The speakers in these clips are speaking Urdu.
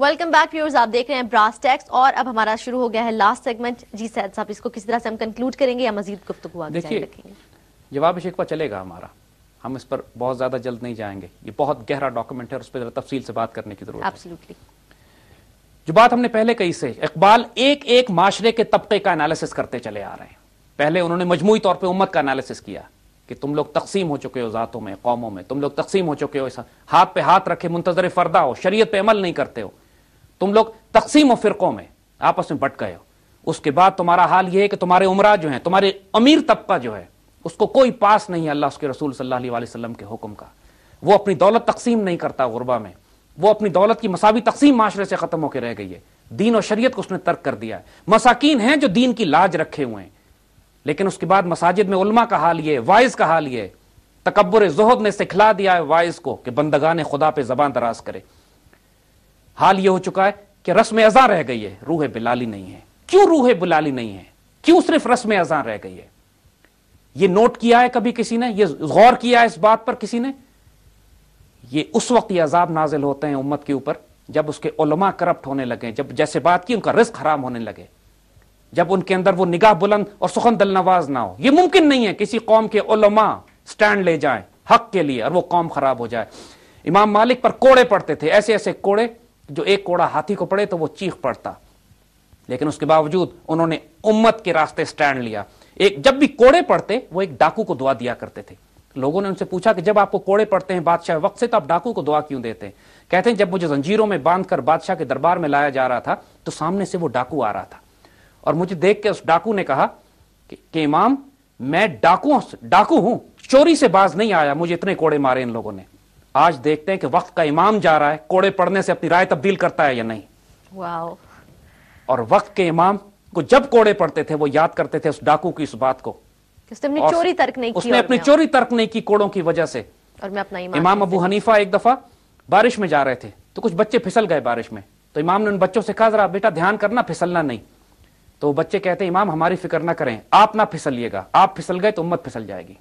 ویلکم بیک ویورز، آپ دیکھ رہے ہیں براس ٹیکس اور اب ہمارا شروع ہو گیا ہے لاسٹ سیگمنٹ. جی سید صاحب، اس کو کس طرح سے ہم کنکلوڈ کریں گے یا مزید گفتگو آگے جاری رکھیں گے؟ جواب شکوہ چلے گا ہمارا، ہم اس پر بہت زیادہ جلد نہیں جائیں گے. یہ بہت گہرا ڈاکومنٹ ہے اور اس پہ تفصیل سے بات کرنے کی ضرورت ہے. ایبسلیوٹلی. جو بات ہم نے پہلے کہی سے اقبال ایک ایک معاشرے کے طبقے کا انالیسس کرتے چلے آ رہے ہیں. پہلے انہوں نے مجموعی طور پہ امت کا انالیسس کیا کہ تم لوگ تقسیم ہو چکے ہو ذاتوں میں، قوموں میں، تم لوگ تقسیم ہو چکے ہو، ہاتھ پہ ہاتھ رکھے منتظر فردا ہو، شریعت پہ عمل نہیں کرتے ہو، تم لوگ تقسیم و فرقوں میں آپس میں بٹ گئے ہو. اس کے بعد تمہارا حال یہ ہے کہ تمہارے عمرا جو ہیں، تمہارے امیر طبقہ جو ہے، اس کو کوئی پاس نہیں ہے اللہ اس کے رسول صلی اللہ علیہ وسلم کے حکم کا. وہ اپنی دولت تقسیم نہیں کرتا غربا میں، وہ اپنی دولت کی مساوی تقسیم معاشرے سے ختم ہو کے رہ گئی ہے. دین و شریعت کو اس نے ترک کر دیا ہے. مساکین ہیں جو دین کی لاج رکھے ہوئے ہیں، لیکن اس کے بعد مساجد میں علماء کا حال یہ ہے، وائز کا حال یہ ہے. تکبر زہد نے سکھلا دیا ہے وائز کو کہ بندگان خدا پہ زبان دراز کرے. حال یہ ہو چکا ہے کہ رسم اذاں رہ گئی ہے، روح بلالی نہیں ہے. کیوں روح بلالی نہیں ہے؟ کیوں صرف رسم اذاں رہ گئی ہے؟ یہ نوٹ کیا ہے کبھی کسی نے؟ یہ غور کیا ہے اس بات پر کسی نے؟ یہ اس وقت یہ عذاب نازل ہوتے ہیں امت کے اوپر جب اس کے علماء کرپٹ ہونے لگے، جب جیسے بات کی ان کا رزق حرام ہونے لگے، جب ان کے اندر وہ نگاہ بلند اور سخن دل نواز نہ ہو. یہ ممکن نہیں ہے کسی قوم کے علماء سٹینڈ لے جائیں حق کے لیے اور وہ قوم خراب ہو جائے. امام مالک پر کوڑے پڑتے تھے، ایسے ایسے کوڑے جو ایک کوڑا ہاتھی کو پڑے تو وہ چیخ پڑتا، لیکن اس کے باوجود انہوں نے امت کے راستے سٹینڈ لیا. جب بھی کوڑے پڑتے وہ ایک ڈاکو کو دعا دیا کرتے تھے. لوگوں نے ان سے پوچھا کہ جب آپ کو کوڑے پڑتے ہیں بادشاہ وقت سے تو آپ ڈاکو کو دعا کیوں دیتے ہیں؟ کہتے ہیں جب مجھے زنجیروں میں باندھ کر بادشاہ کے دربار میں لایا جا رہا تھا تو سامنے سے وہ ڈاکو آ رہا تھا اور مجھے دیکھ کے اس ڈاکو نے کہا کہ امام میں ڈاکو ہوں، چوری سے باز نہیں آیا، مجھے اتنے کوڑے مارے ان لوگوں نے. آج دیکھتے ہیں کہ وقت کا امام جا رہا ہے، کوڑے پڑنے سے اپنی رائے تبدیل کرتا ہے یا نہیں. واو. اور وقت کے امام کو جب کوڑے پڑتے تھے وہ یاد کرتے تھے اس ڈاکو کی اس بات کو، اس نے چوری ترک نہیں کی، اس نے اپنی چوری ترک نہیں کی کوڑوں کی وجہ سے. اور میں اپنا امام ابو حنیفہ ایک دفعہ بارش میں جا رہے تھے تو کچھ بچے پھسل گئے بارش میں، تو امام نے ان بچوں سے کہا ذرا بیٹا دھیان کرنا، پھسلنا نہیں. تو وہ بچے کہتے ہیں امام ہماری فکر نہ کریں، آپ نہ پھسلیے گا، آپ پھسل گئے تو امت پھسل جائے گی.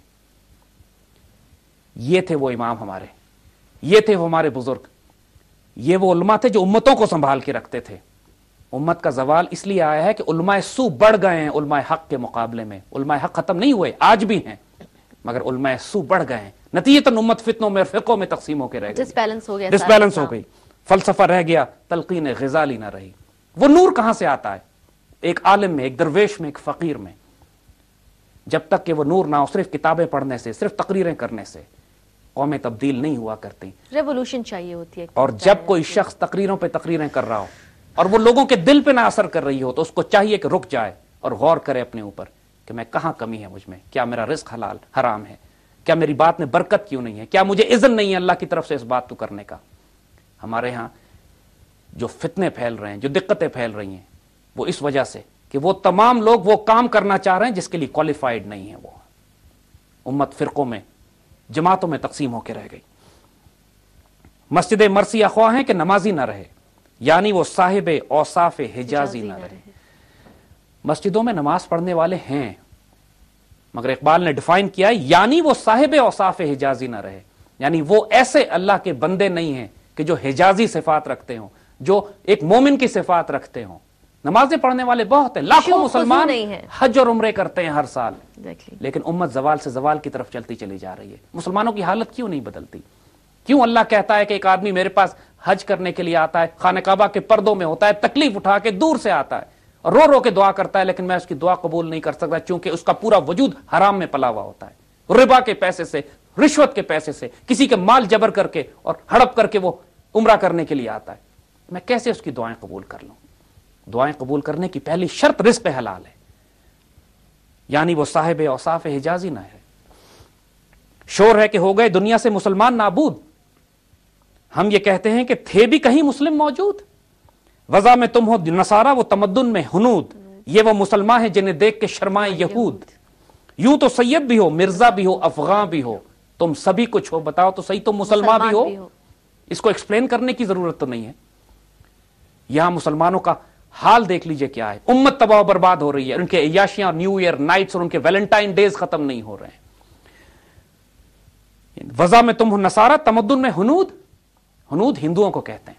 یہ تھے وہ امام ہمارے، یہ تھے وہ ہمارے بزرگ، یہ وہ علماء تھے جو امتوں کو سنبھال کے رکھتے تھے. امت کا زوال اس لیے آیا ہے کہ علماء سو بڑھ گئے ہیں علماء حق کے مقابلے میں. علماء حق ختم نہیں ہوئے، آج بھی ہیں، مگر علماء سو بڑھ گئے ہیں. نتیجتاً امت فتنوں میں اور فرقوں میں تقسیم ہو کے رہ گئی، ڈسبیلنس ہو گئی. فلسفہ رہ گیا، تلقین غزالی نہ رہی. وہ نور کہاں سے آتا ہے؟ ایک عالم میں، ایک درویش میں، ایک فقیر میں. جب تک کہ وہ نور نہ ہو، صرف کتابیں پڑھنے سے، صرف تقریریں کرنے سے قومیں تبدیل نہیں ہوا کرتی. ریولوشن چاہیے ہوتی ہے. اور جب کوئی شخص تقریروں پہ تقریریں کر رہا ہو اور وہ لوگوں کے دل پہ نہ اثر کر رہی ہو تو اس کو چاہیے کہ رک جائے اور غور کرے اپنے اوپر کہ میں کہاں کمی ہے مجھ میں، کیا میرا رزق حلال حرام ہے، کیا میری بات میں برکت کیوں نہیں ہے، کیا مجھے اذن نہیں ہے اللہ کی طرف سے اس بات کو کرنے کا. ہمارے ہاں جو فتنے پھیل رہے ہیں، جو دقتیں پھیل رہی ہیں، وہ اس وجہ سے کہ وہ تمام لوگ وہ کام کرنا چاہ رہے ہیں جس کے لیے کوالیفائڈ نہیں ہے. وہ امت فرقوں میں، جماعتوں میں تقسیم ہو کے رہ گئی. مسجد مرثیہ خواہ ہیں کہ نمازی نہ رہے، یعنی وہ صاحب اوصاف حجازی نہ رہے. مسجدوں میں نماز پڑھنے والے ہیں، مگر اقبال نے ڈیفائن کیا ہے یعنی وہ صاحب اوصاف حجازی نہ رہے، یعنی وہ ایسے اللہ کے بندے نہیں ہیں کہ جو حجازی صفات رکھتے ہوں، جو ایک مومن کی صفات رکھتے ہوں. نمازیں پڑھنے والے بہت ہیں، لاکھوں مسلمان حج اور عمرے کرتے ہیں ہر سال، لیکن امت زوال سے زوال کی طرف چلتی چلی جا رہی ہے. مسلمانوں کی حالت کیوں نہیں بدلتی؟ کیوں اللہ کہتا ہے کہ ایک آدمی میرے پاس حج کرنے کے لیے آتا ہے، خانہ کعبہ کے پردوں میں ہوتا ہے، تکلیف اٹھا کے دور سے آتا ہے اور رو رو کے دعا کرتا ہے، لیکن میں اس کی دعا قبول نہیں کر سکتا چونکہ اس کا پورا وجود حرام میں پلا ہوا ہوتا ہے، ربا کے پیسے سے، رشوت کے پیسے سے، کسی کے مال جبر کر کے اور ہڑپ کر کے وہ عمرہ کرنے کے لیے آتا ہے. میں کیسے اس کی دعائیں قبول کر لوں؟ دعائیں قبول کرنے کی پہلی شرط رزق حلال ہے، یعنی وہ صاحب اوصاف حجازی نہ ہے. شور ہے کہ ہو گئے دنیا سے مسلمان نابود، ہم یہ کہتے ہیں کہ تھے بھی کہیں مسلم موجود. وضع میں تم ہو نصارہ وہ تمدن میں ہنود، یہ وہ مسلمان ہیں جنہیں دیکھ کے شرمائے یہود. یوں تو سید بھی ہو، مرزا بھی ہو، افغان بھی ہو، تم سبھی کچھ ہو، بتاؤ تو صحیح تم مسلمان بھی ہو. اس کو ایکسپلین کرنے کی ضرورت تو نہیں ہے. یہاں مسلمانوں کا حال دیکھ لیجئے کیا ہے. امت تباہ و برباد ہو رہی ہے، ان کے عیاشیاں، نیو ایئر نائٹس اور ان کے ویلنٹائن ڈیز ختم نہیں ہو رہے ہیں. وضع میں تم ہو نصارہ، تمدن میں ہنود. ہنود ہندوؤں کو کہتے ہیں.